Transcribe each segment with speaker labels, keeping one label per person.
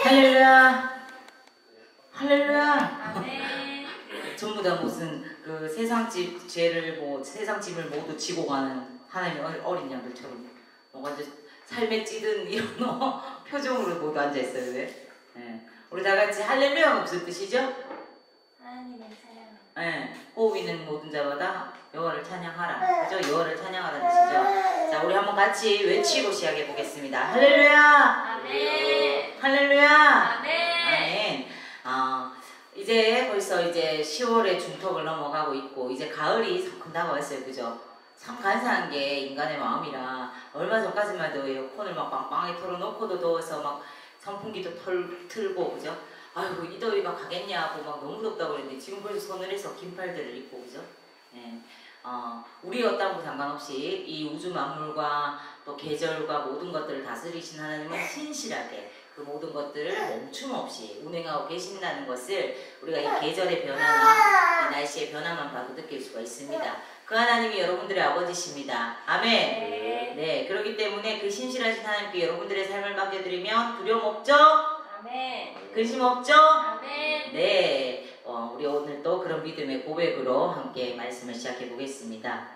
Speaker 1: 할렐루야. 할렐루야.
Speaker 2: 아멘.
Speaker 1: 전부 다 무슨 그 세상 죄를 세상 짐을 모두 지고 가는 하나님의 어린 양들처럼 완전 삶에 찌든 이런 표정으로 모두 앉아 있어요. 왜? 네. 우리 다 같이 할렐루야가 무슨 뜻이죠?
Speaker 2: 하나님의 사랑.
Speaker 1: 네. 호흡 있는 모든 자마다 여호와를 찬양하라. 그죠? 여호와를 찬양하라는 뜻이죠. 자, 우리 한번 같이 외치고 시작해 보겠습니다. 할렐루야.
Speaker 2: 아멘.
Speaker 1: 할렐루야.
Speaker 2: 아멘.
Speaker 1: 아멘. 이제 벌써 이제 10월의 중턱을 넘어가고 있고 이제 가을이 성큼 다가왔어요. 그죠? 참 간사한 게 인간의 마음이라 얼마 전까지만 해도 에어컨을 막 빵빵하게 틀어놓고도 더워서 막 선풍기도 틀고 그죠? 아이고 이 더위가 가겠냐고 막 너무 덥다고 그랬는데 지금 벌써 서늘해서 긴팔들을 입고 그죠? 네. 우리 어떤 상관없이 이 우주 만물과 또 계절과 모든 것들을 다스리신 하나님은 신실하게 그 모든 것들을 멈춤 없이 운행하고 계신다는 것을 우리가 이 계절의 변화나 이 날씨의 변화만 봐도 느낄 수가 있습니다. 그 하나님이 여러분들의 아버지십니다. 아멘. 네, 그렇기 때문에 그 신실하신 하나님께 여러분들의 삶을 맡겨드리면 두려움 없죠?
Speaker 2: 아멘.
Speaker 1: 근심 없죠?
Speaker 2: 아멘.
Speaker 1: 네, 우리 오늘 또 그런 믿음의 고백으로 함께 말씀을 시작해 보겠습니다.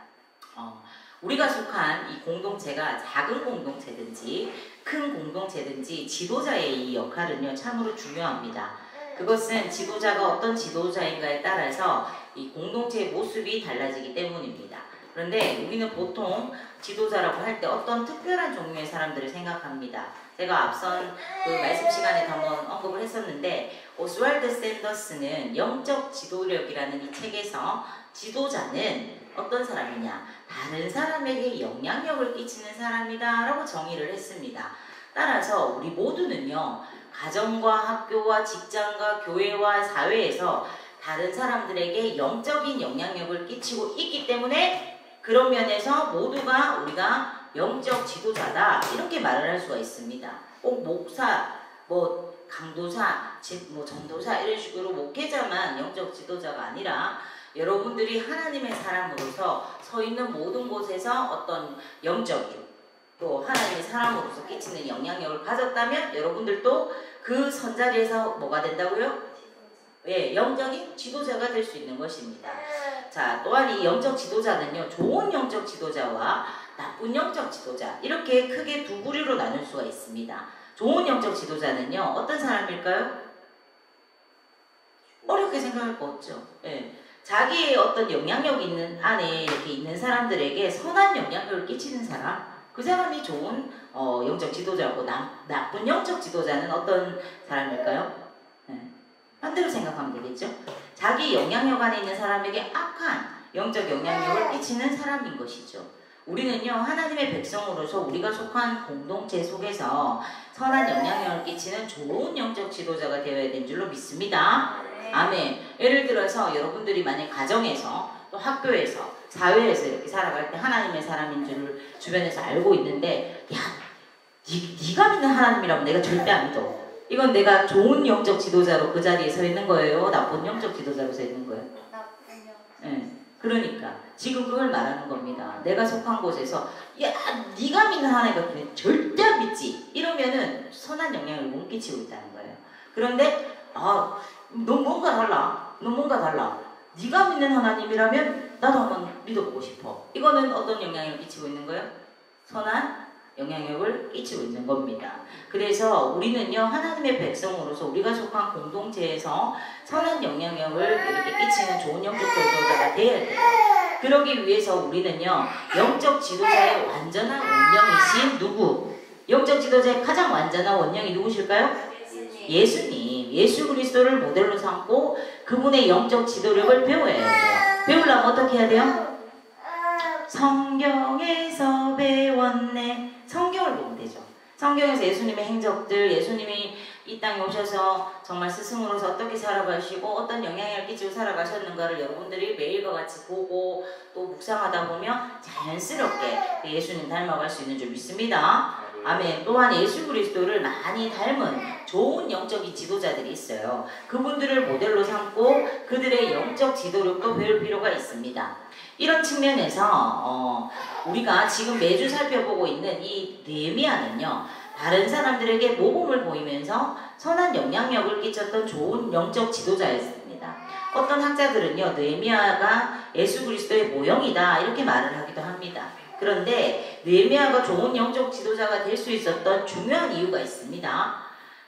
Speaker 1: 우리가 속한 이 공동체가 작은 공동체든지 큰 공동체든지 지도자의 이 역할은요 참으로 중요합니다. 그것은 지도자가 어떤 지도자인가에 따라서 이 공동체의 모습이 달라지기 때문입니다. 그런데 우리는 보통 지도자라고 할 때 어떤 특별한 종류의 사람들을 생각합니다. 제가 앞선 그 말씀 시간에도 한번 언급을 했었는데 오스왈드 샌더스는 영적 지도력이라는 이 책에서 지도자는 어떤 사람이냐? 다른 사람에게 영향력을 끼치는 사람이다 라고 정의를 했습니다. 따라서 우리 모두는요 가정과 학교와 직장과 교회와 사회에서 다른 사람들에게 영적인 영향력을 끼치고 있기 때문에 그런 면에서 모두가 우리가 영적 지도자다 이렇게 말을 할 수가 있습니다. 꼭 목사, 강도사, 전도사 이런 식으로 목회자만 영적 지도자가 아니라 여러분들이 하나님의 사람으로서 서 있는 모든 곳에서 어떤 영적인 또 하나님의 사람으로서 끼치는 영향력을 가졌다면 여러분들도 그 선자리에서 뭐가 된다고요? 예, 영적인 지도자가 될 수 있는 것입니다. 자, 또한 이 영적 지도자는요, 좋은 영적 지도자와 나쁜 영적 지도자 이렇게 크게 두 부류로 나눌 수가 있습니다. 좋은 영적 지도자는요, 어떤 사람일까요? 어렵게 생각할 거 없죠. 예. 자기의 어떤 영향력 있는 안에 이렇게 있는 사람들에게 선한 영향력을 끼치는 사람, 그 사람이 좋은 영적 지도자고 나쁜 영적 지도자는 어떤 사람일까요? 반대로 생각하면 되겠죠. 자기 영향력 안에 있는 사람에게 악한 영적 영향력을 끼치는 사람인 것이죠. 우리는요 하나님의 백성으로서 우리가 속한 공동체 속에서 선한 영향력을 끼치는 좋은 영적 지도자가 되어야 되는 줄로 믿습니다. 아멘. 예를 들어서 여러분들이 만약 가정에서 또 학교에서 사회에서 이렇게 살아갈 때 하나님의 사람인 줄 주변에서 알고 있는데 야 네가 믿는 하나님이라면 내가 절대 안 믿어. 이건 내가 좋은 영적 지도자로 그 자리에 서 있는 거예요? 나쁜 영적 지도자로 서 있는 거예요?
Speaker 2: 나쁜 영적.
Speaker 1: 네. 그러니까 지금 그걸 말하는 겁니다. 내가 속한 곳에서 야 네가 믿는 하나님이라면 절대 안 믿지. 이러면은 선한 영향을 못 끼치고 있다는 거예요. 그런데 너 뭔가 달라. 너 뭔가 달라. 네가 믿는 하나님이라면 나도 한번 믿어보고 싶어. 이거는 어떤 영향을 끼치고 있는 거예요? 선한 영향력을 끼치고 있는 겁니다. 그래서 우리는요 하나님의 백성으로서 우리가 속한 공동체에서 선한 영향력을 이렇게 끼치는 좋은 영적 지도자가 되어야 돼요. 그러기 위해서 우리는요 영적 지도자의 완전한 원령이신 누구? 영적 지도자의 가장 완전한 원령이 누구실까요? 예수님. 예수 그리스도를 모델로 삼고 그분의 영적 지도력을 배워야 돼요. 배우려면 어떻게 해야 돼요? 성경에서 배웠네. 성경을 보면 되죠. 성경에서 예수님의 행적들, 예수님이 이 땅에 오셔서 정말 스승으로서 어떻게 살아가시고 어떤 영향을 끼치고 살아가셨는가를 여러분들이 매일과 같이 보고 또 묵상하다 보면 자연스럽게 예수님 닮아갈 수 있는 줄 믿습니다. 아멘. 또한 예수 그리스도를 많이 닮은 좋은 영적인 지도자들이 있어요. 그분들을 모델로 삼고 그들의 영적 지도력도 배울 필요가 있습니다. 이런 측면에서 우리가 지금 매주 살펴보고 있는 이 느헤미야는요 다른 사람들에게 모범을 보이면서 선한 영향력을 끼쳤던 좋은 영적 지도자였습니다. 어떤 학자들은요, 느헤미야가 예수 그리스도의 모형이다 이렇게 말을 하기도 합니다. 그런데 느헤미야가 좋은 영적 지도자가 될 수 있었던 중요한 이유가 있습니다.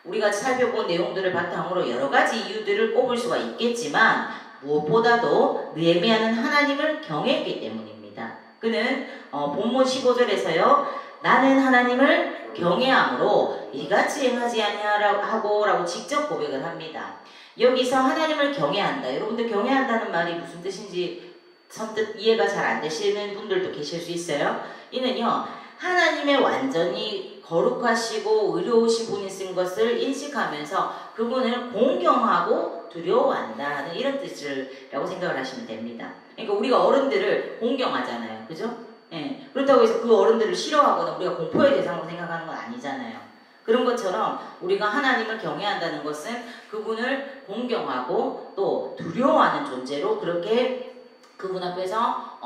Speaker 1: 우리가 살펴본 내용들을 바탕으로 여러 가지 이유들을 꼽을 수가 있겠지만 무엇보다도 느헤미야는 하나님을 경외했기 때문입니다. 그는 본문 15절에서요, 나는 하나님을 경외함으로 이같이 행하지 아니하고 라고 직접 고백을 합니다. 여기서 하나님을 경외한다. 여러분들 경외한다는 말이 무슨 뜻인지 선뜻 이해가 잘 안 되시는 분들도 계실 수 있어요. 이는요, 하나님의 완전히 거룩하시고 의로우신 분이신 것을 인식하면서 그분을 공경하고 두려워한다 하는 이런 뜻이라고 생각을 하시면 됩니다. 그러니까 우리가 어른들을 공경하잖아요. 그죠? 예. 그렇다고 해서 그 어른들을 싫어하거나 우리가 공포의 대상으로 생각하는 건 아니잖아요. 그런 것처럼 우리가 하나님을 경외한다는 것은 그분을 공경하고 또 두려워하는 존재로 그렇게 그분 앞에서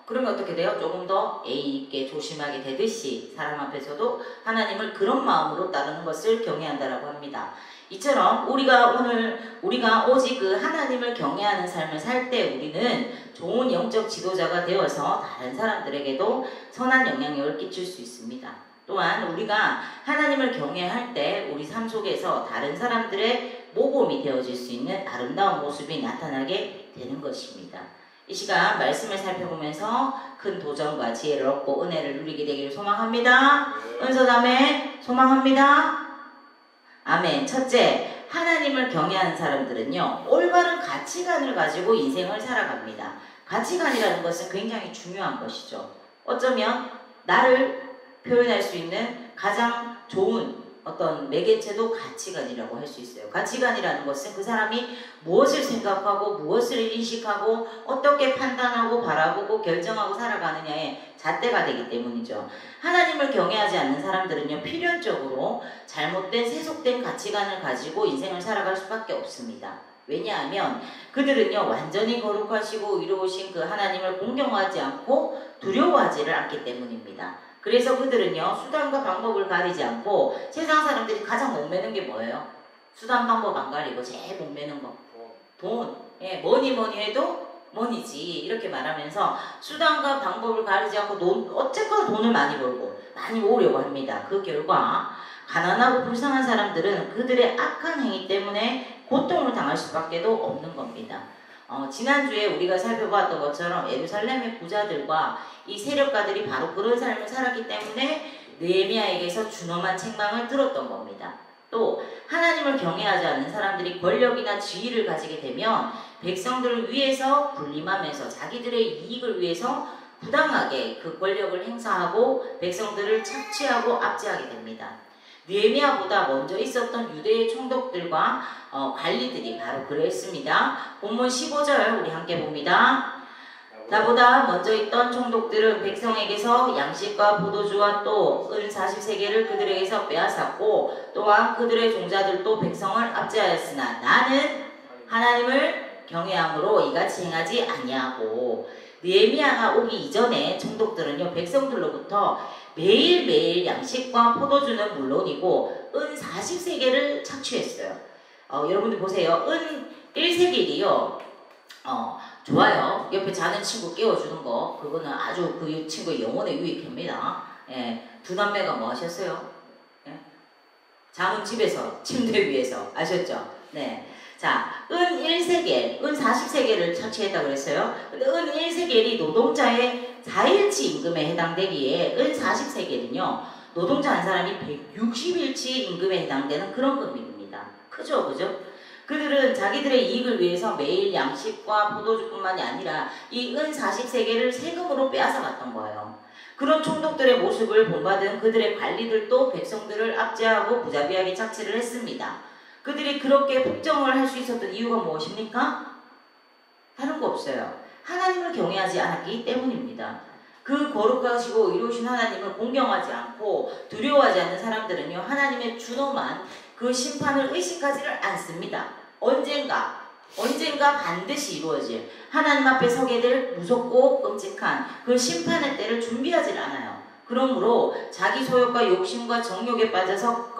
Speaker 1: 그러면 어떻게 돼요? 조금 더 예의 있게 조심하게 되듯이 사람 앞에서도 하나님을 그런 마음으로 따르는 것을 경외한다라고 합니다. 이처럼 우리가 오직 그 하나님을 경외하는 삶을 살 때 우리는 좋은 영적 지도자가 되어서 다른 사람들에게도 선한 영향력을 끼칠 수 있습니다. 또한 우리가 하나님을 경외할 때 우리 삶 속에서 다른 사람들의 모범이 되어질 수 있는 아름다운 모습이 나타나게 되는 것입니다. 이 시간 말씀을 살펴보면서 큰 도전과 지혜를 얻고 은혜를 누리게 되기를 소망합니다. 은서담에 소망합니다. 아멘. 첫째, 하나님을 경외하는 사람들은요, 올바른 가치관을 가지고 인생을 살아갑니다. 가치관이라는 것은 굉장히 중요한 것이죠. 어쩌면 나를 표현할 수 있는 가장 좋은 어떤 매개체도 가치관이라고 할 수 있어요. 가치관이라는 것은 그 사람이 무엇을 생각하고 무엇을 인식하고 어떻게 판단하고 바라보고 결정하고 살아가느냐의 잣대가 되기 때문이죠. 하나님을 경외하지 않는 사람들은요, 필연적으로 잘못된 세속된 가치관을 가지고 인생을 살아갈 수밖에 없습니다. 왜냐하면 그들은요, 완전히 거룩하시고 의로우신 그 하나님을 공경하지 않고 두려워하지를 않기 때문입니다. 그래서 그들은요, 수단과 방법을 가리지 않고 세상 사람들이 가장 못 매는 게 뭐예요? 수단 방법 안 가리고 제일 못 매는 거. 돈. 예, 뭐니 해도 money지. 이렇게 말하면서 수단과 방법을 가리지 않고 어쨌거나 돈을 많이 벌고 많이 모으려고 합니다. 그 결과 가난하고 불쌍한 사람들은 그들의 악한 행위 때문에 고통을 당할 수밖에 없는 겁니다. 지난주에 우리가 살펴봤던 것처럼 예루살렘의 부자들과 이 세력가들이 바로 그런 삶을 살았기 때문에 느헤미야에게서 준엄한 책망을 들었던 겁니다. 또 하나님을 경외하지 않는 사람들이 권력이나 지위를 가지게 되면 백성들을 위해서 군림하면서 자기들의 이익을 위해서 부당하게 그 권력을 행사하고 백성들을 착취하고 압제하게 됩니다. 느헤미야보다 먼저 있었던 유대의 총독들과 관리들이 바로 그랬습니다. 본문 15절 우리 함께 봅니다. 나보다 먼저 있던 총독들은 백성에게서 양식과 포도주와 또 은 40세겔을 그들에게서 빼앗았고 또한 그들의 종자들도 백성을 압제하였으나 나는 하나님을 경외함으로 이같이 행하지 아니하고. 느헤미야가 오기 이전에 총독들은요, 백성들로부터 매일매일 양식과 포도주는 물론이고 은 40세겔을 착취했어요. 여러분들 보세요. 은 1세겔이요. 좋아요. 옆에 자는 친구 깨워주는 거, 그거는 아주 그 친구의 영혼에 유익합니다. 예, 두 남매가 뭐 하셨어요? 예? 잠은 집에서, 침대 위에서. 아셨죠? 네. 자, 은 1세겔, 은 40세겔을 착취했다고 그랬어요. 근데 은 1세겔이 노동자의 4일치 임금에 해당되기에 은 40세겔은요, 노동자 한 사람이 160일치 임금에 해당되는 그런 금입니다. 크죠? 그죠? 그들은 자기들의 이익을 위해서 매일 양식과 포도주뿐만이 아니라 이 은 40세겔을 세금으로 빼앗아갔던 거예요. 그런 총독들의 모습을 본받은 그들의 관리들도 백성들을 압제하고 무자비하게 착취를 했습니다. 그들이 그렇게 폭정을 할 수 있었던 이유가 무엇입니까? 다른 거 없어요. 하나님을 경외하지 않았기 때문입니다. 그 거룩하시고 의로우신 하나님을 공경하지 않고 두려워하지 않는 사람들은요, 하나님의 준엄한 그 심판을 의식하지를 않습니다. 언젠가 반드시 이루어질 하나님 앞에 서게 될 무섭고 끔찍한 그 심판의 때를 준비하지 않아요. 그러므로 자기 소욕과 욕심과 정욕에 빠져서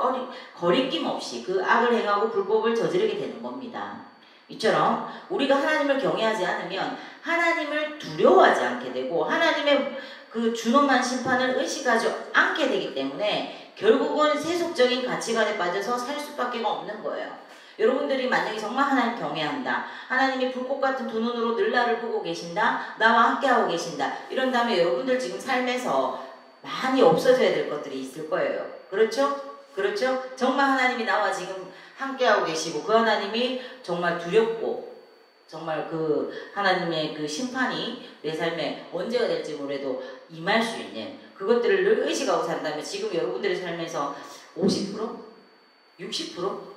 Speaker 1: 거리낌 없이 그 악을 행하고 불법을 저지르게 되는 겁니다. 이처럼 우리가 하나님을 경외하지 않으면 하나님을 두려워하지 않게 되고 하나님의 그 준엄한 심판을 의식하지 않게 되기 때문에 결국은 세속적인 가치관에 빠져서 살 수밖에 없는 거예요. 여러분들이 만약에 정말 하나님 경외한다, 하나님이 불꽃 같은 두 눈으로 늘 나를 보고 계신다, 나와 함께하고 계신다, 이런 다음에 여러분들 지금 삶에서 많이 없어져야 될 것들이 있을 거예요. 그렇죠? 그렇죠? 정말 하나님이 나와 지금 함께하고 계시고 그 하나님이 정말 두렵고 정말 그 하나님의 그 심판이 내 삶에 언제가 될지 모르도 임할 수 있는 그것들을 늘 의식하고 산다면 지금 여러분들의 삶에서 50%? 60%?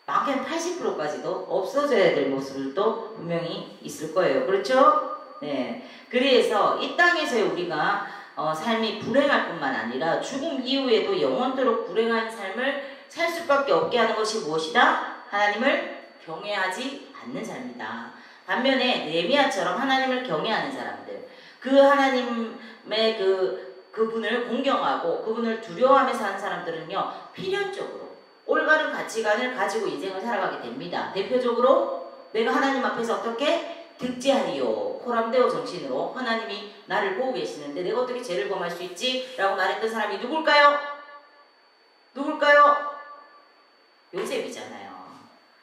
Speaker 1: 많게는 80%까지도 없어져야 될 모습도 분명히 있을 거예요. 그렇죠? 네. 그래서 이 땅에서의 우리가 삶이 불행할 뿐만 아니라 죽음 이후에도 영원토록 불행한 삶을 살 수밖에 없게 하는 것이 무엇이다? 하나님을 경외하지 않는 삶이다. 반면에 느헤미야처럼 하나님을 경외하는 사람들, 그 하나님의 그분을 공경하고 그분을 두려워하며 사는 사람들은요, 필연적으로 올바른 가치관을 가지고 인생을 살아가게 됩니다. 대표적으로 내가 하나님 앞에서 어떻게 득제하리요, 호람되어 정신으로 하나님이 나를 보고 계시는데 내가 어떻게 죄를 범할 수 있지? 라고 말했던 사람이 누굴까요? 누굴까요? 요셉이잖아요.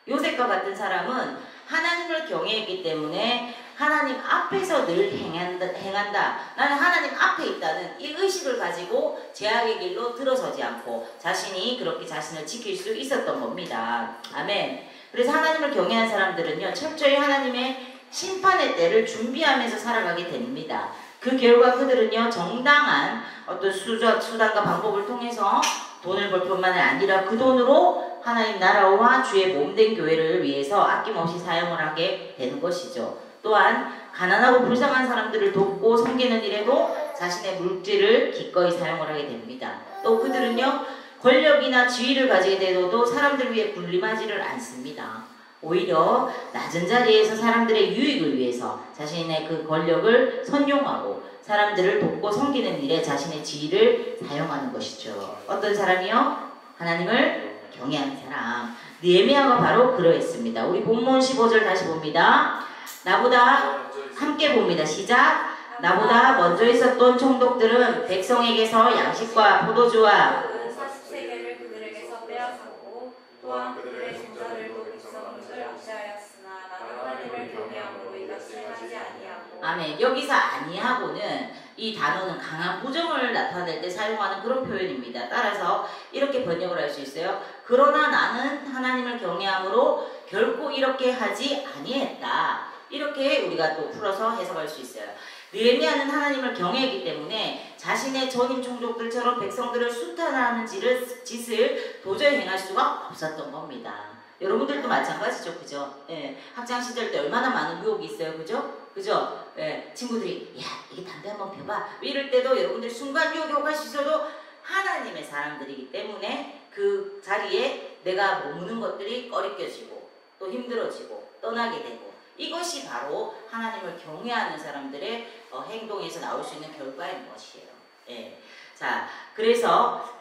Speaker 1: 요셉과 같은 사람은 하나님을 경외했기 때문에 하나님 앞에서 늘 행한다. 나는 하나님 앞에 있다는 이 의식을 가지고 죄악의 길로 들어서지 않고 자신이 그렇게 자신을 지킬 수 있었던 겁니다. 아멘. 그래서 하나님을 경외한 사람들은요, 철저히 하나님의 심판의 때를 준비하면서 살아가게 됩니다. 그 결과 그들은요, 정당한 어떤 수단과 방법을 통해서 돈을 벌 뿐만 아니라 그 돈으로 하나님 나라와 주의 몸된 교회를 위해서 아낌없이 사용을 하게 되는 것이죠. 또한 가난하고 불쌍한 사람들을 돕고 섬기는 일에도 자신의 물질을 기꺼이 사용을 하게 됩니다. 또 그들은요, 권력이나 지위를 가지게 되어도 사람들 위해 군림하지를 않습니다. 오히려 낮은 자리에서 사람들의 유익을 위해서 자신의 그 권력을 선용하고 사람들을 돕고 섬기는 일에 자신의 지위를 사용하는 것이죠. 어떤 사람이요? 하나님을 경외하는 사람. 느헤미야가 바로 그러했습니다. 우리 본문 15절 다시 봅니다. 나보다 함께 봅니다. 시작. 나보다 먼저 있었던 총독들은 백성에게서 양식과 포도주와
Speaker 2: 40세계를 그들에게서 빼앗았고 또한 그들의 종자들도 백성을 압제하였으나 나는 하나님을 경외함으로 이것을 하지 아니하고.
Speaker 1: 아멘. 여기서 아니하고는 이 단어는 강한 부정을 나타낼 때 사용하는 그런 표현입니다. 따라서 이렇게 번역을 할 수 있어요. 그러나 나는 하나님을 경외함으로 결코 이렇게 하지 아니했다. 이렇게 우리가 또 풀어서 해석할 수 있어요. 느헤미야는 하나님을 경외했기 때문에 자신의 전임 종족들처럼 백성들을 수탈하는 짓을 도저히 행할 수가 없었던 겁니다. 여러분들도 마찬가지죠, 그죠? 예, 학창 시절 때 얼마나 많은 유혹이 있어요, 그죠? 그죠? 예, 친구들이 야, 이게 담배 한번 펴봐. 이럴 때도 여러분들 순간 유혹할 수 있어도 하나님의 사람들이기 때문에 그 자리에 내가 머무는 것들이 꺼리껴지고 또 힘들어지고 떠나게 되고, 이것이 바로 하나님을 경외하는 사람들의 행동에서 나올 수 있는 결과인 것이에요. 예. 자, 그래서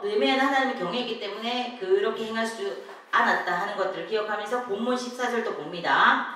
Speaker 1: 느헤미야는 하나님을 경외했기 때문에 그렇게 행할 수 않았다 하는 것들을 기억하면서 본문 14절도 봅니다.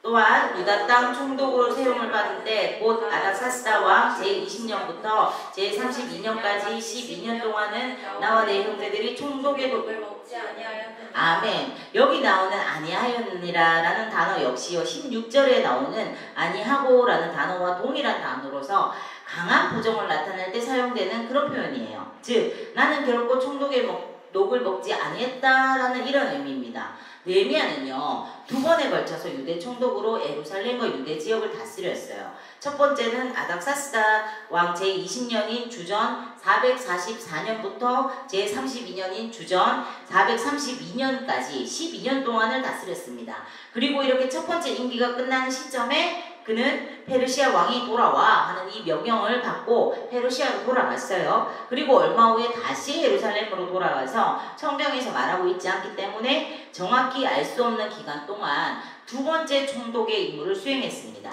Speaker 1: 또한 유다 땅 총독으로 세움을 받은 때 곧 아닥사스다 왕 제20년부터 제32년까지 12년 동안은 나와 내 형제들이 총독의
Speaker 2: 독을 먹지 아니하였느니라.
Speaker 1: 아멘. 여기 나오는 아니하였느니라라는 단어 역시요 16절에 나오는 아니하고라는 단어와 동일한 단어로서 강한 부정을 나타낼 때 사용되는 그런 표현이에요. 즉 나는 결코 총독의 녹을 먹지 아니했다라는 이런 의미입니다. 느헤미야는요, 2번에 걸쳐서 유대 총독으로 예루살렘과 유대 지역을 다스렸어요. 첫 번째는 아닥사스다 왕 제20년인 주전 444년부터 제32년인 주전 432년까지 12년 동안을 다스렸습니다. 그리고 이렇게 첫 번째 임기가 끝나는 시점에 그는 페르시아 왕이 돌아와 하는 이 명령을 받고 페르시아로 돌아갔어요. 그리고 얼마 후에 다시 예루살렘으로 돌아가서 성경에서 말하고 있지 않기 때문에 정확히 알 수 없는 기간 동안 2번째 총독의 임무를 수행했습니다.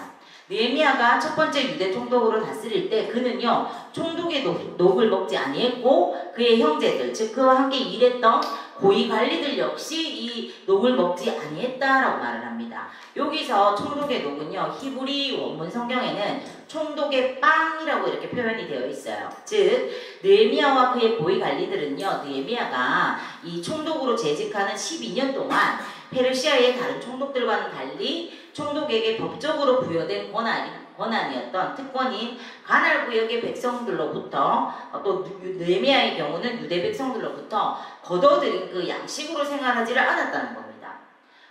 Speaker 1: 느헤미야가 첫 번째 유대 총독으로 다스릴 때 그는요 총독의 녹을 먹지 아니했고 그의 형제들 즉 그와 함께 일했던 고위 관리들 역시 이 녹을 먹지 아니했다라고 말을 합니다. 여기서 총독의 녹은요 히브리 원문 성경에는 총독의 빵이라고 이렇게 표현이 되어 있어요. 즉 느헤미야와 그의 고위 관리들은요 느헤미야가 이 총독으로 재직하는 12년 동안 페르시아의 다른 총독들과는 달리 총독에게 법적으로 부여된 권한이었던 특권인 가나안 구역의 백성들로부터 또 느헤미야의 경우는 유대 백성들로부터 거둬들인 그 양식으로 생활하지를 않았다는 겁니다.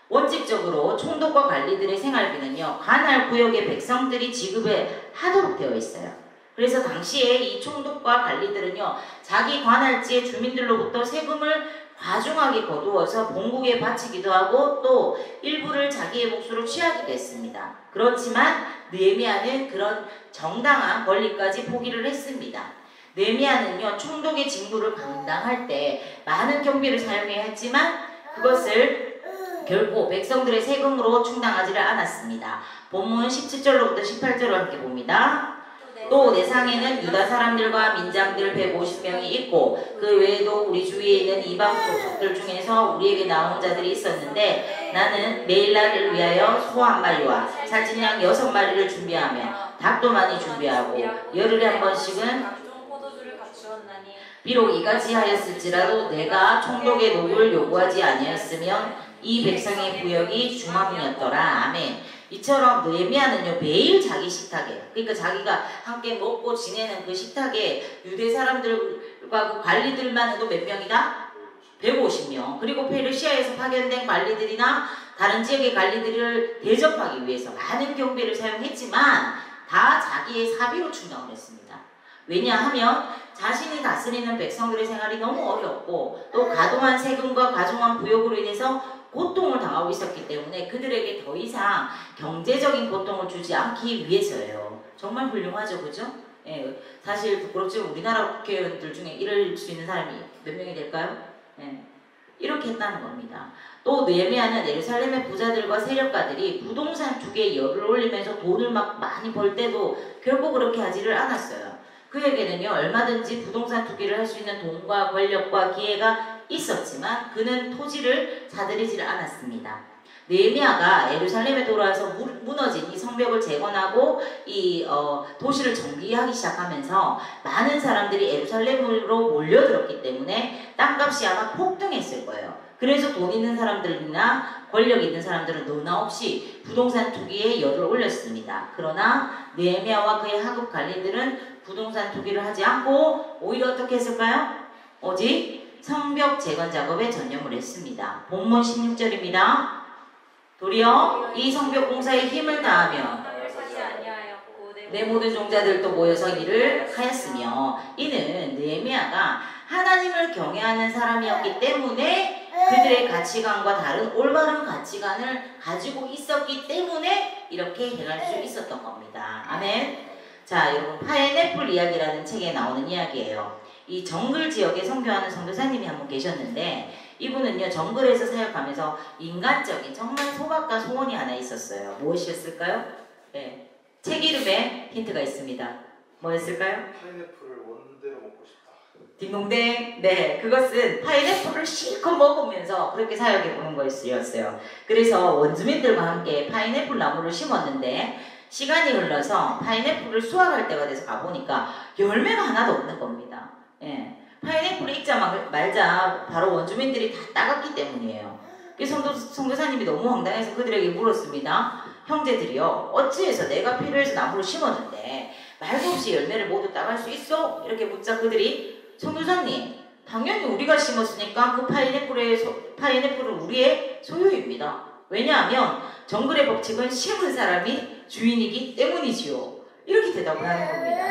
Speaker 1: 원칙적으로 총독과 관리들의 생활비는요 가나안 구역의 백성들이 지급을 하도록 되어 있어요. 그래서 당시에 이 총독과 관리들은요 자기 관할지의 주민들로부터 세금을 과중하게 거두어서 본국에 바치기도 하고 또 일부를 자기의 몫으로 취하기도 했습니다. 그렇지만 느헤미야는 그런 정당한 권리까지 포기를 했습니다. 느헤미야는요 총독의 직무를 감당할 때 많은 경비를 사용해야 했지만 그것을 결코 백성들의 세금으로 충당하지를 않았습니다. 본문 17절로부터 18절을 함께 봅니다. 또 내 상에는 유다 사람들과 민장들 150명이 있고 그 외에도 우리 주위에 있는 이방 족속들 중에서 우리에게 나온 자들이 있었는데 나는 매일 날을 위하여 소 한 마리와 살찐 양 6마리를 준비하며 닭도 많이 준비하고 열흘에 한 번씩은 비록 이같이 하였을지라도 내가 총독의 녹을 요구하지 아니하였으면 이 백성의 구역이 중함이었더라. 아멘. 이처럼 느헤미야는요 매일 자기 식탁에 그러니까 자기가 함께 먹고 지내는 그 식탁에 유대 사람들과 그 관리들만 해도 몇 명이다? 150명. 그리고 페르시아에서 파견된 관리들이나 다른 지역의 관리들을 대접하기 위해서 많은 경비를 사용했지만 다 자기의 사비로 충당을 했습니다. 왜냐하면 자신이 다스리는 백성들의 생활이 너무 어렵고 또 과도한 세금과 과중한 부역으로 인해서 고통을 당하고 있었기 때문에 그들에게 더 이상 경제적인 고통을 주지 않기 위해서예요. 정말 훌륭하죠, 그죠? 예, 사실 부끄럽지만 우리나라 국회의원들 중에 이럴 수 있는 사람이 몇 명이 될까요? 예, 이렇게 했다는 겁니다. 또 느헤미야는 예루살렘의 부자들과 세력가들이 부동산 투기에 열을 올리면서 돈을 막 많이 벌 때도 결국 그렇게 하지를 않았어요. 그에게는요 얼마든지 부동산 투기를 할 수 있는 돈과 권력과 기회가 있었지만 그는 토지를 사들이지를 않았습니다. 느헤미야가 예루살렘에 돌아와서 무너진 이 성벽을 재건하고 이 도시를 정비하기 시작하면서 많은 사람들이 예루살렘으로 몰려들었기 때문에 땅값이 아마 폭등했을 거예요. 그래서 돈 있는 사람들이나 권력 있는 사람들은 너나 없이 부동산 투기에 열을 올렸습니다. 그러나 느헤미야와 그의 하급 관리들은 부동산 투기를 하지 않고 오히려 어떻게 했을까요? 오직 성벽 재건 작업에 전념을 했습니다. 본문 16절입니다. 도리어 이 성벽 공사에 힘을 다하며 내 모든 종자들도 모여서 일을 하였으며 이는 느헤미야가 하나님을 경외하는 사람이었기 때문에 그들의 가치관과 다른 올바른 가치관을 가지고 있었기 때문에 이렇게 행할 수 있었던 겁니다. 아멘. 자, 여러분 파인애플 이야기라는 책에 나오는 이야기예요. 이 정글 지역에 선교하는 선교사님이 한 분 계셨는데 이분은요 정글에서 사역하면서 인간적인 정말 소박한 소원이 하나 있었어요. 무엇이었을까요? 네, 책 이름에 힌트가 있습니다. 뭐였을까요?
Speaker 3: 파인애플을 원대로 먹고 싶다.
Speaker 1: 딩동댕. 네, 그것은 파인애플을 실컷 먹으면서 그렇게 사역해 보는 거였어요. 그래서 원주민들과 함께 파인애플 나무를 심었는데 시간이 흘러서 파인애플을 수확할 때가 돼서 가보니까 열매가 하나도 없는 겁니다. 예, 파인애플을 익자마자 바로 원주민들이 다 따갔기 때문이에요. 그래서 선교사님이 너무 황당해서 그들에게 물었습니다. 형제들이요, 어찌해서 내가 필요해서 나무를 심었는데 말도 없이 열매를 모두 따갈 수 있어? 이렇게 묻자 그들이 선교사님, 당연히 우리가 심었으니까 그 파인애플은 우리의 소유입니다. 왜냐하면 정글의 법칙은 심은 사람이 주인이기 때문이지요. 이렇게 대답을 하는 겁니다.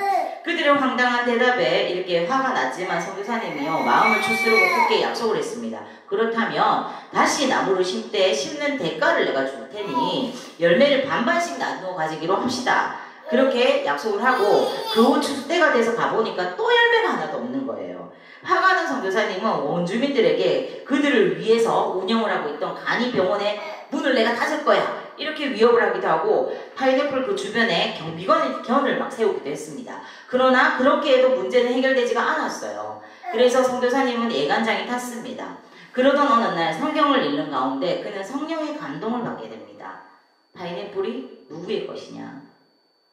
Speaker 1: 그들의 황당한 대답에 이렇게 화가 났지만 선교사님이요 마음을 추스르고 굳게 약속을 했습니다. 그렇다면 다시 나무를 심는 대가를 내가 줄 테니 열매를 반반씩 나누어 가지기로 합시다. 그렇게 약속을 하고 그 후 추수 때가 돼서 가보니까 또 열매가 하나도 없는 거예요. 화가 난 선교사님은 원주민들에게 그들을 위해서 운영을 하고 있던 간이병원의 문을 내가 닫을 거야. 이렇게 위협을 하기도 하고 파인애플 그 주변에 경비견을 막 세우기도 했습니다. 그러나 그렇게 해도 문제는 해결되지가 않았어요. 그래서 선교사님은 애간장이 탔습니다. 그러던 어느 날 성경을 읽는 가운데 그는 성령의 감동을 받게 됩니다. 파인애플이 누구의 것이냐?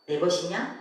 Speaker 1: 내 것이냐?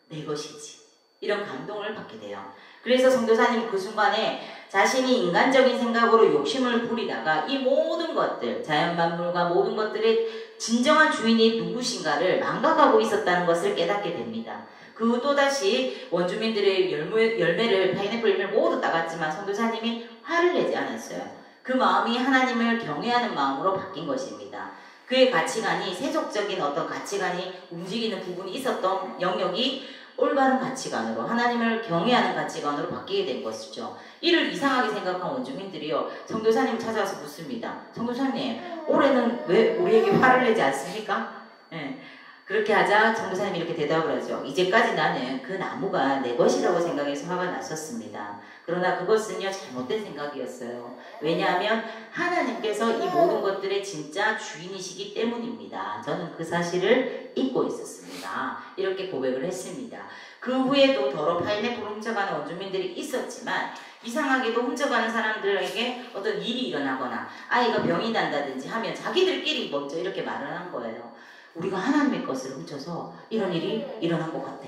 Speaker 1: 내 것이지. 이런 감동을 받게 돼요. 그래서 선교사님은 그 순간에 자신이 인간적인 생각으로 욕심을 부리다가 이 모든 것들, 자연만물과 모든 것들의 진정한 주인이 누구신가를 망각하고 있었다는 것을 깨닫게 됩니다. 그 또다시 원주민들의 열매를 파인애플 열매를 모두 따갔지만 선교사님이 화를 내지 않았어요. 그 마음이 하나님을 경외하는 마음으로 바뀐 것입니다. 그의 가치관이 세속적인 어떤 가치관이 움직이는 부분이 있었던 영역이 올바른 가치관으로 하나님을 경외하는 가치관으로 바뀌게 된 것이죠. 이를 이상하게 생각한 원주민들이요 선교사님을 찾아와서 묻습니다. 선교사님 올해는 왜 우리에게 화를 내지 않습니까? 예. 그렇게 하자 선교사님이 이렇게 대답을 하죠. 이제까지 나는 그 나무가 내 것이라고 생각해서 화가 났었습니다. 그러나 그것은요 잘못된 생각이었어요. 왜냐하면 하나님께서 이 모든 것들의 진짜 주인이시기 때문입니다. 저는 그 사실을 잊고 있었습니다. 이렇게 고백을 했습니다. 그 후에도 더러 파인애플을 훔쳐가는 원주민들이 있었지만 이상하게도 훔쳐가는 사람들에게 어떤 일이 일어나거나 아이가 병이 난다든지 하면 자기들끼리 먼저 이렇게 말을 한 거예요. 우리가 하나님의 것을 훔쳐서 이런 일이 일어난 것 같아.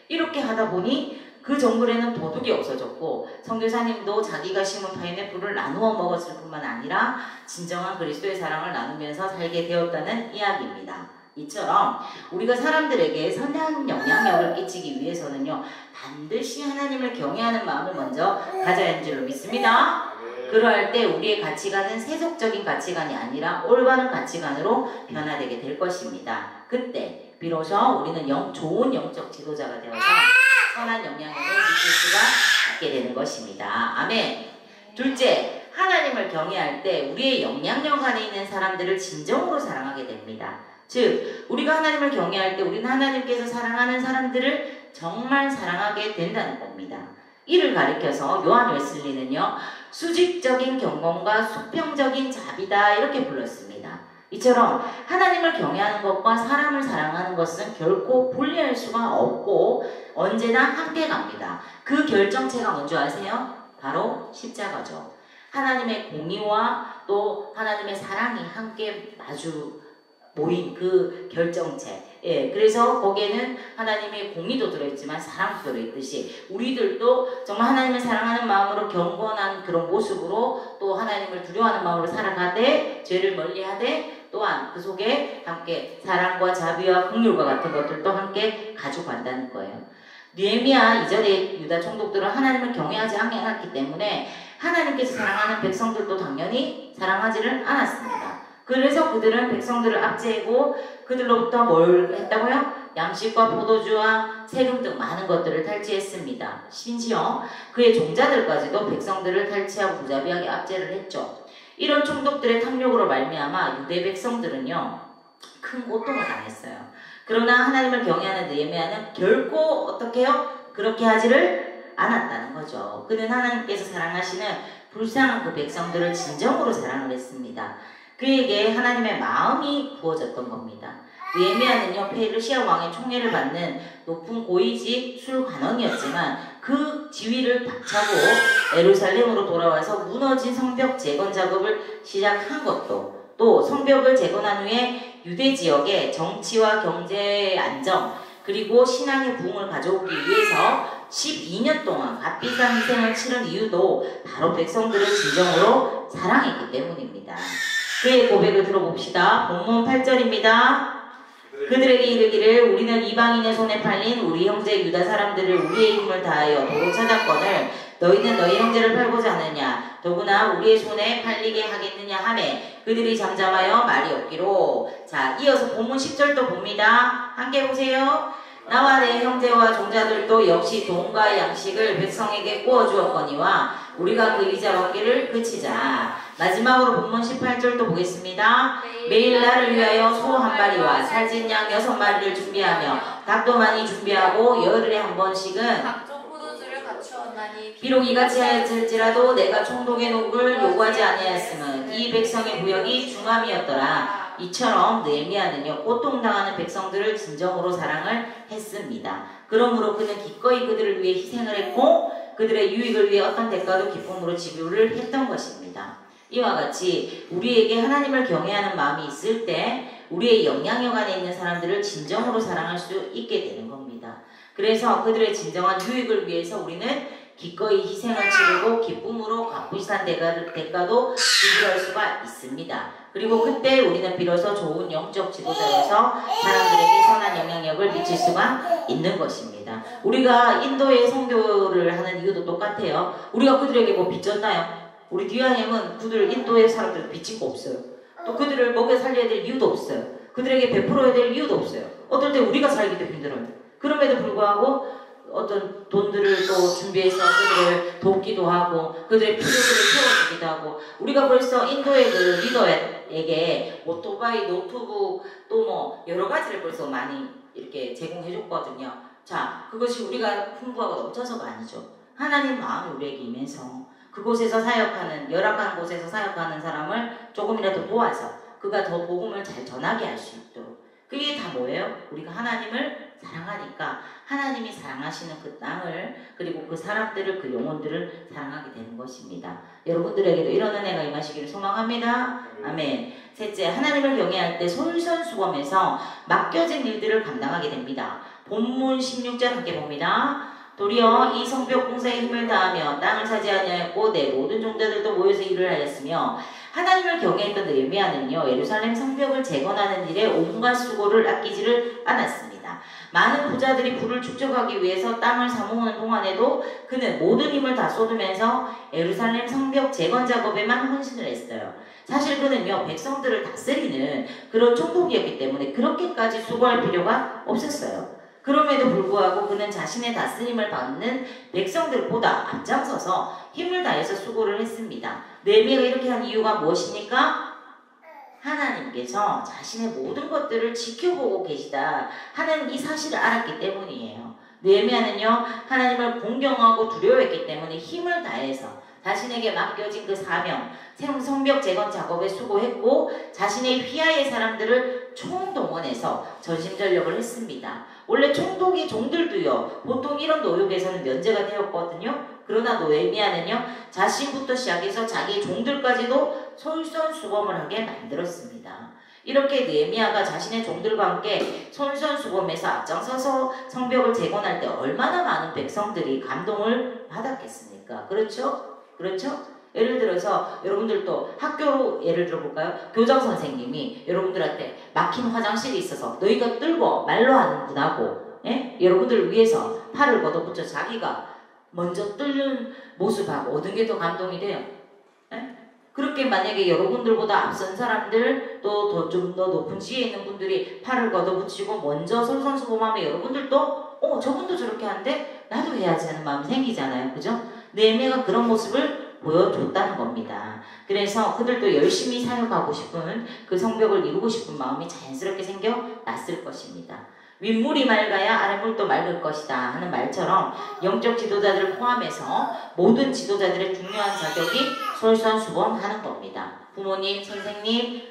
Speaker 1: 이렇게 하다 보니 그 정글에는 도둑이 없어졌고 선교사님도 자기가 심은 파인애플을 나누어 먹었을 뿐만 아니라 진정한 그리스도의 사랑을 나누면서 살게 되었다는 이야기입니다. 이처럼 우리가 사람들에게 선한 영향력을 끼치기 위해서는요 반드시 하나님을 경외하는 마음을 먼저 가져야 하는 줄로 믿습니다. 그러할 때 우리의 가치관은 세속적인 가치관이 아니라 올바른 가치관으로 변화되게 될 것입니다. 그때 비로소 우리는 좋은 영적 지도자가 되어서 선한 영향력을 미칠 수가 있게 되는 것입니다. 아멘. 둘째, 하나님을 경외할 때 우리의 영향력 안에 있는 사람들을 진정으로 사랑하게 됩니다. 즉 우리가 하나님을 경외할 때 우리는 하나님께서 사랑하는 사람들을 정말 사랑하게 된다는 겁니다. 이를 가리켜서 요한 웨슬리는요 수직적인 경건과 수평적인 자비다 이렇게 불렀습니다. 이처럼 하나님을 경외하는 것과 사람을 사랑하는 것은 결코 분리할 수가 없고 언제나 함께 갑니다. 그 결정체가 뭔지 아세요? 바로 십자가죠. 하나님의 공의와 또 하나님의 사랑이 함께 마주 모인 그 결정체. 예, 그래서 거기에는 하나님의 공의도 들어있지만 사랑도 들어있듯이 우리들도 정말 하나님을 사랑하는 마음으로 경건한 그런 모습으로 또 하나님을 두려워하는 마음으로 살아가되 죄를 멀리하되 또한 그 속에 함께 사랑과 자비와 긍휼과 같은 것들도 함께 가져간다는 거예요. 느헤미야 이전에 유다 총독들은 하나님을 경외하지 않았기 때문에 하나님께서 사랑하는 백성들도 당연히 사랑하지를 않았습니다. 그래서 그들은 백성들을 압제하고 그들로부터 뭘 했다고요? 양식과 포도주와 세금 등 많은 것들을 탈취했습니다. 심지어 그의 종자들까지도 백성들을 탈취하고 무자비하게 압제를 했죠. 이런 총독들의 탐욕으로 말미암아 유대 백성들은요 큰 고통을 당했어요. 그러나 하나님을 경외하는 느헤미야는 결코 어떻게 해요? 그렇게 하지를 않았다는 거죠. 그는 하나님께서 사랑하시는 불쌍한 그 백성들을 진정으로 사랑을 했습니다. 그에게 하나님의 마음이 부어졌던 겁니다. 느헤미야는요 페르시아 왕의 총애를 받는 높은 고위직 술관원이었지만 그 지위를 박차고 예루살렘으로 돌아와서 무너진 성벽 재건 작업을 시작한 것도 또 성벽을 재건한 후에 유대 지역의 정치와 경제의 안정 그리고 신앙의 부흥을 가져오기 위해서 12년 동안 값비싼 희생을 치른 이유도 바로 백성들을 진정으로 사랑했기 때문입니다. 그의 고백을 들어봅시다. 본문 8절입니다. 그들에게 이르기를 우리는 이방인의 손에 팔린 우리 형제 유다 사람들을 우리의 힘을 다하여 도로 찾았거늘 너희는 너희 형제를 팔고자 하느냐 더구나 우리의 손에 팔리게 하겠느냐 하매 그들이 잠잠하여 말이 없기로. 자, 이어서 본문 10절도 봅니다. 함께 보세요. 나와 내 형제와 종자들도 역시 돈과 양식을 백성에게 구워주었거니와 우리가 그 이자 받기를 그치자. 마지막으로 본문 18절도 보겠습니다. 매일 나를 위하여 소 한 마리와 살찐 양 6마리를 준비하며 닭도 많이 준비하고 열흘에 한 번씩은
Speaker 2: 각종 포도주를 갖추었나니
Speaker 1: 비록 이같이 하였을지라도 내가 총독의 녹을 요구하지 아니하였음은 이 백성의 부역이 중함이었더라. 이처럼 느헤미야는요 고통당하는 백성들을 진정으로 사랑을 했습니다. 그러므로 그는 기꺼이 그들을 위해 희생을 했고 그들의 유익을 위해 어떤 대가도 기쁨으로 지불을 했던 것입니다. 이와 같이 우리에게 하나님을 경외하는 마음이 있을 때 우리의 영향력 안에 있는 사람들을 진정으로 사랑할 수 있게 되는 겁니다. 그래서 그들의 진정한 유익을 위해서 우리는 기꺼이 희생을 치르고 기쁨으로 값비싼 대가도 지불할 수가 있습니다. 그리고 그때 우리는 비로소 좋은 영적 지도자로서 사람들에게 선한 영향력을 미칠 수가 있는 것입니다. 우리가 인도에 선교를 하는 이유도 똑같아요. 우리가 그들에게 뭐 빚졌나요? 우리 DIM은 그들 인도의 사람들 빚진 거 없어요. 또 그들을 먹여 살려야 될 이유도 없어요. 그들에게 베풀어야 될 이유도 없어요. 어떨 때 우리가 살기도 힘들어요. 그럼에도 불구하고 어떤 돈들을 또 준비해서 그들을 돕기도 하고 그들의 필요들을 채워주기도 하고 우리가 벌써 인도의 그 리더에게 오토바이, 노트북 또 뭐 여러 가지를 벌써 많이 이렇게 제공해줬거든요. 자, 그것이 우리가 풍부하고 넘쳐서가 아니죠. 하나님 마음이 우리에게 임해서 그곳에서 사역하는 열악한 곳에서 사역하는 사람을 조금이라도 도와서 그가 더 복음을 잘 전하게 할 수 있도록 그게 다 뭐예요? 우리가 하나님을 사랑하니까 하나님이 사랑하시는 그 땅을 그리고 그 사람들을 그 영혼들을 사랑하게 되는 것입니다. 여러분들에게도 이런 은혜가 임하시기를 소망합니다. 아멘. 셋째, 하나님을 경외할 때 솔선수범해서 맡겨진 일들을 감당하게 됩니다. 본문 16절 함께 봅니다. 도리어 이 성벽 공사에 힘을 다하며 땅을 차지하였고 내 모든 종자들도 모여서 일을 하였으며 하나님을 경외했던 느헤미야는요 예루살렘 성벽을 재건하는 일에 온갖 수고를 아끼지를 않았습니다. 많은 부자들이 부를 축적하기 위해서 땅을 사모으는 동안에도 그는 모든 힘을 다 쏟으면서 예루살렘 성벽 재건 작업에만 헌신을 했어요. 사실 그는요 백성들을 다스리는 그런 총독이었기 때문에 그렇게까지 수고할 필요가 없었어요. 그럼에도 불구하고 그는 자신의 다스림을 받는 백성들보다 앞장서서 힘을 다해서 수고를 했습니다. 느헤미야가 이렇게 한 이유가 무엇입니까? 하나님께서 자신의 모든 것들을 지켜보고 계시다 하는 이 사실을 알았기 때문이에요. 느헤미야는요 하나님을 공경하고 두려워했기 때문에 힘을 다해서 자신에게 맡겨진 그 사명, 성벽 재건 작업에 수고했고 자신의 휘하의 사람들을 총동원해서 전심전력을 했습니다. 원래 총독의 종들도요 보통 이런 노역에서는 면제가 되었거든요. 그러나 느헤미야는요 자신부터 시작해서 자기 종들까지도 솔선수범을 하게 만들었습니다. 이렇게 느헤미야가 자신의 종들과 함께 솔선수범해서 앞장서서 성벽을 재건할 때 얼마나 많은 백성들이 감동을 받았겠습니까? 그렇죠? 그렇죠? 예를 들어서 여러분들도 학교로 예를 들어볼까요? 교장 선생님이 여러분들한테 막힌 화장실이 있어서 너희가 뚫고 말로 하는 분하고 여러분들을 위해서 팔을 걷어붙여 자기가 먼저 뚫는 모습하고 어떤 게 더 감동이 돼요? 그렇게 만약에 여러분들보다 앞선 사람들 또 좀 더 높은 지위에 있는 분들이 팔을 걷어붙이고 먼저 솔선수범하면 여러분들도 저분도 저렇게 하는데 나도 해야지 하는 마음이 생기잖아요. 그죠? 느헤미야가 그런 모습을 보여줬다는 겁니다. 그래서 그들도 열심히 사역하고 싶은 그 성벽을 이루고 싶은 마음이 자연스럽게 생겨났을 것입니다. 윗물이 맑아야 아랫물도 맑을 것이다 하는 말처럼 영적 지도자들을 포함해서 모든 지도자들의 중요한 자격이 솔선수범하는 겁니다. 부모님, 선생님,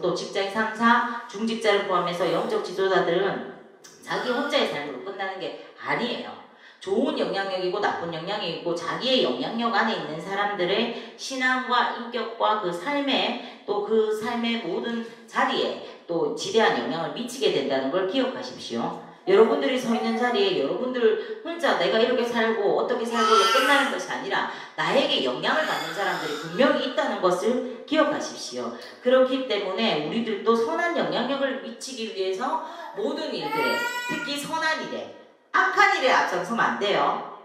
Speaker 1: 또 직장 상사, 중직자를 포함해서 영적 지도자들은 자기 혼자의 삶으로 끝나는 게 아니에요. 좋은 영향력이고 나쁜 영향력이고 자기의 영향력 안에 있는 사람들의 신앙과 인격과 그 삶에 또 그 삶의 모든 자리에 또 지대한 영향을 미치게 된다는 걸 기억하십시오. 여러분들이 서 있는 자리에 여러분들 혼자 내가 이렇게 살고 어떻게 살고로 끝나는 것이 아니라 나에게 영향을 받는 사람들이 분명히 있다는 것을 기억하십시오. 그렇기 때문에 우리들도 선한 영향력을 미치기 위해서 모든 일들에 특히 선한 일에 악한 일에 앞장서면 안 돼요.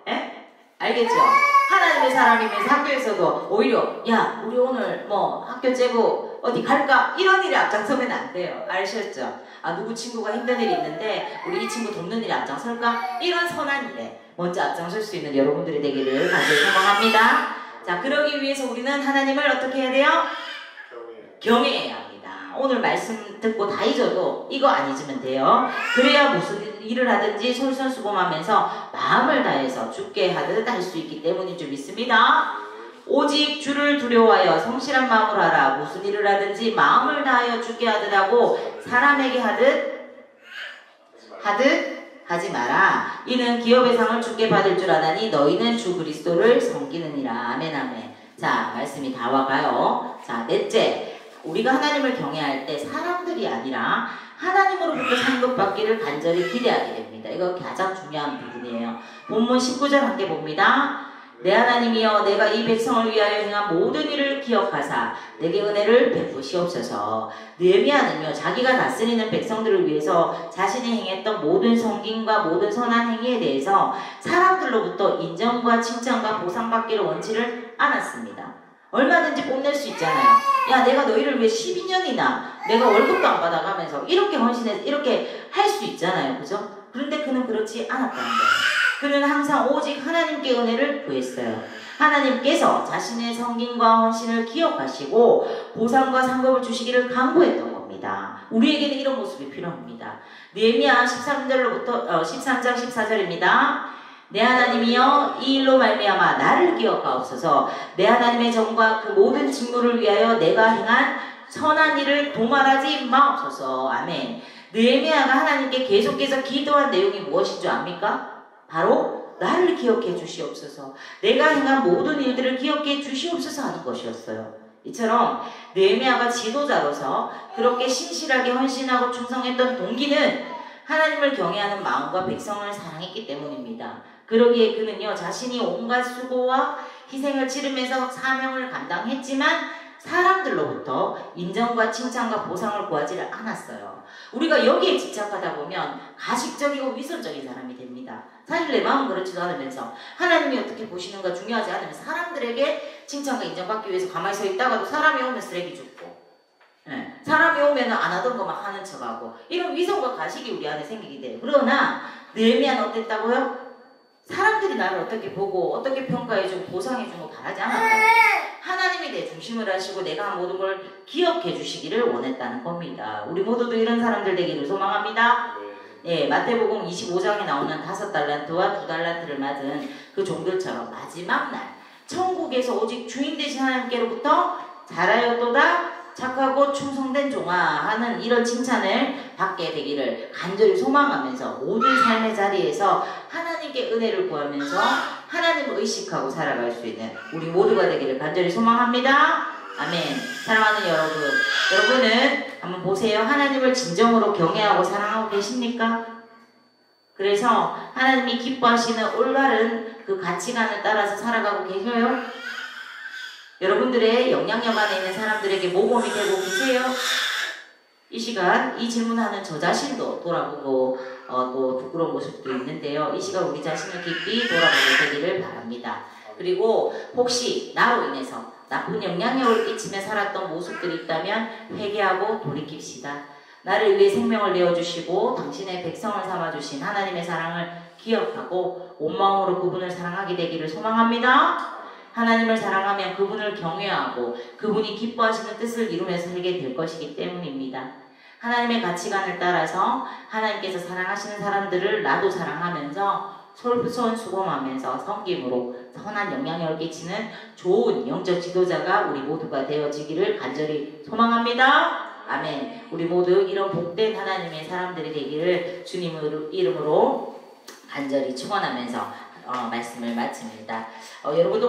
Speaker 1: 알겠죠? 하나님의 사람이면서 학교에서도 오히려 야 우리 오늘 뭐 학교 째고 어디 갈까? 이런 일에 앞장서면 안 돼요. 아시겠죠? 누구 친구가 힘든 일이 있는데 우리 이 친구 돕는 일에 앞장설까? 이런 선한 일에 먼저 앞장설 수 있는 여러분들이 되기를 간절히 소망합니다. 자, 그러기 위해서 우리는 하나님을 어떻게 해야 돼요? 경외해야 합니다. 오늘 말씀 듣고 다 잊어도 이거 안 잊으면 돼요. 그래야 무슨 일을 하든지 솔선수범하면서 마음을 다해서 죽게 하듯 할 수 있기 때문인 줄 믿습니다. 오직 주를 두려워하여 성실한 마음으로 하라. 무슨 일을 하든지 마음을 다하여 주께 하듯하고 사람에게 하듯 하지 마라. 이는 기업의 상을 주께 받을 줄 아나니 너희는 주 그리스도를 섬기느니라. 아멘 아멘. 자, 말씀이 다 와가요. 자, 넷째, 우리가 하나님을 경외할 때 사람들이 아니라 하나님으로부터 상급받기를 간절히 기대하게 됩니다. 이거 가장 중요한 부분이에요. 본문 19절 함께 봅니다. 내 하나님이여 내가 이 백성을 위하여 행한 모든 일을 기억하사 내게 은혜를 베푸시옵소서. 느헤미야는요 자기가 다스리는 백성들을 위해서 자신이 행했던 모든 섬김과 모든 선한 행위에 대해서 사람들로부터 인정과 칭찬과 보상받기를 원치를 않았습니다. 얼마든지 뽐낼 수 있잖아요. 야, 내가 너희를 위해 12년이나 내가 월급도 안 받아가면서 이렇게 헌신해서 이렇게 할 수 있잖아요. 그죠? 그런데 그는 그렇지 않았다는 거예요. 그는 항상 오직 하나님께 은혜를 구했어요. 하나님께서 자신의 성김과 헌신을 기억하시고 보상과 상급을 주시기를 간구했던 겁니다. 우리에게는 이런 모습이 필요합니다. 느헤미야 13장 14절입니다. 내 하나님이여 이 일로 말미암아 나를 기억하옵소서. 내 하나님의 정과 그 모든 직무를 위하여 내가 행한 선한 일을 도말하지 마옵소서. 아멘. 느헤미야가 하나님께 계속해서 기도한 내용이 무엇인 줄 압니까? 바로 나를 기억해 주시옵소서. 내가 행한 모든 일들을 기억해 주시옵소서 하는 것이었어요. 이처럼 느헤미야가 지도자로서 그렇게 신실하게 헌신하고 충성했던 동기는 하나님을 경외하는 마음과 백성을 사랑했기 때문입니다. 그러기에 그는요 자신이 온갖 수고와 희생을 치르면서 사명을 감당했지만 사람들로부터 인정과 칭찬과 보상을 구하지를 않았어요. 우리가 여기에 집착하다 보면 가식적이고 위선적인 사람이 됩니다. 사실 내 마음은 그렇지도 않으면서 하나님이 어떻게 보시는가 중요하지 않으면 사람들에게 칭찬과 인정받기 위해서 가만히 서 있다가도 사람이 오면 쓰레기 줍고 사람이 오면 안 하던 거 막 하는 척하고 이런 위선과 가식이 우리 안에 생기게 돼요. 그러나 느헤미야는 어땠다고요? 사람들이 나를 어떻게 보고 어떻게 평가해주고 보상해주고 바라지 않았다고. 하나님이 내 중심을 하시고 내가 한 모든 걸 기억해 주시기를 원했다는 겁니다. 우리 모두도 이런 사람들 되기를 소망합니다. 예, 마태복음 25장에 나오는 5달란트와 2달란트를 맞은 그 종들처럼 마지막 날 천국에서 오직 주인 되신 하나님께로부터 잘하였도다 착하고 충성된 종아 하는 이런 칭찬을 받게 되기를 간절히 소망하면서 모든 삶의 자리에서 하나님께 은혜를 구하면서 하나님을 의식하고 살아갈 수 있는 우리 모두가 되기를 간절히 소망합니다. 아멘. 사랑하는 여러분, 여러분은 한번 보세요. 하나님을 진정으로 경외하고 사랑하고 계십니까? 그래서 하나님이 기뻐하시는 올바른 그 가치관을 따라서 살아가고 계셔요? 여러분들의 영향력 안에 있는 사람들에게 모범이 되고 계세요? 이 시간 이 질문하는 저 자신도 돌아보고 또 부끄러운 모습도 있는데요. 이 시간 우리 자신을 깊이 돌아보게 되기를 바랍니다. 그리고 혹시 나로 인해서 나쁜 영향력을 끼치며 살았던 모습들이 있다면 회개하고 돌이킵시다. 나를 위해 생명을 내어주시고 당신의 백성을 삼아주신 하나님의 사랑을 기억하고 온 마음으로 그분을 사랑하게 되기를 소망합니다. 하나님을 사랑하면 그분을 경외하고 그분이 기뻐하시는 뜻을 이루면서 살게 될 것이기 때문입니다. 하나님의 가치관을 따라서 하나님께서 사랑하시는 사람들을 나도 사랑하면서 솔선수범하면서 섬김으로 선한 영향력을 끼치는 좋은 영적 지도자가 우리 모두가 되어지기를 간절히 소망합니다. 아멘. 우리 모두 이런 복된 하나님의 사람들이 되기를 주님 이름으로 간절히 축원하면서 말씀을 마칩니다. 여러분도